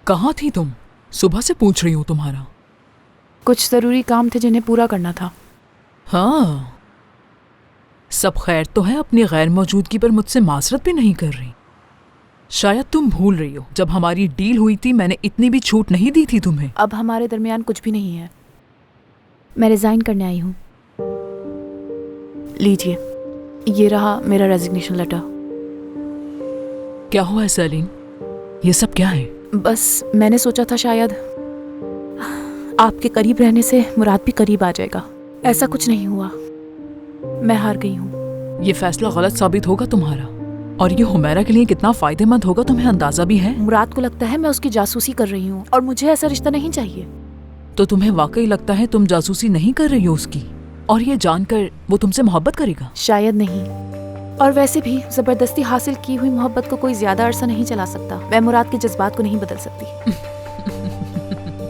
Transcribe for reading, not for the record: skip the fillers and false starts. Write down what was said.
कहाँ थी तुम? सुबह से पूछ रही हूँ तुम्हारा। कुछ ज़रूरी काम थे जिन्हें पूरा करना था। हाँ, सब खैर तो है। अपनी गैर मौजूदगी पर मुझसे माजरत भी नहीं कर रही। शायद तुम भूल रही हो, जब हमारी डील हुई थी मैंने इतनी भी छूट नहीं दी थी तुम्हें। अब हमारे दरमियान कुछ भी नहीं है। मैं रिज़ाइन करने आई हूँ। लीजिए, ये रहा मेरा रेजिग्नेशन लेटर। क्या हुआ है सलीम? ये सब क्या है? बस मैंने सोचा था शायद आपके करीब रहने से मुराद भी करीब आ जाएगा। ऐसा कुछ नहीं हुआ। मैं हार गई हूँ। ये फैसला गलत साबित होगा तुम्हारा, और ये हुमैरा के लिए कितना फायदेमंद होगा तुम्हें अंदाजा भी है? मुराद को लगता है मैं उसकी जासूसी कर रही हूँ और मुझे ऐसा रिश्ता नहीं चाहिए। तो तुम्हें वाकई लगता है तुम जासूसी नहीं कर रही हो उसकी, और ये जानकर वो तुमसे मोहब्बत करेगा? शायद नहीं। और वैसे भी जबरदस्ती हासिल की हुई मोहब्बत को कोई ज्यादा अरसा नहीं चला सकता। मैं मुराद के जज्बात को नहीं बदल सकती।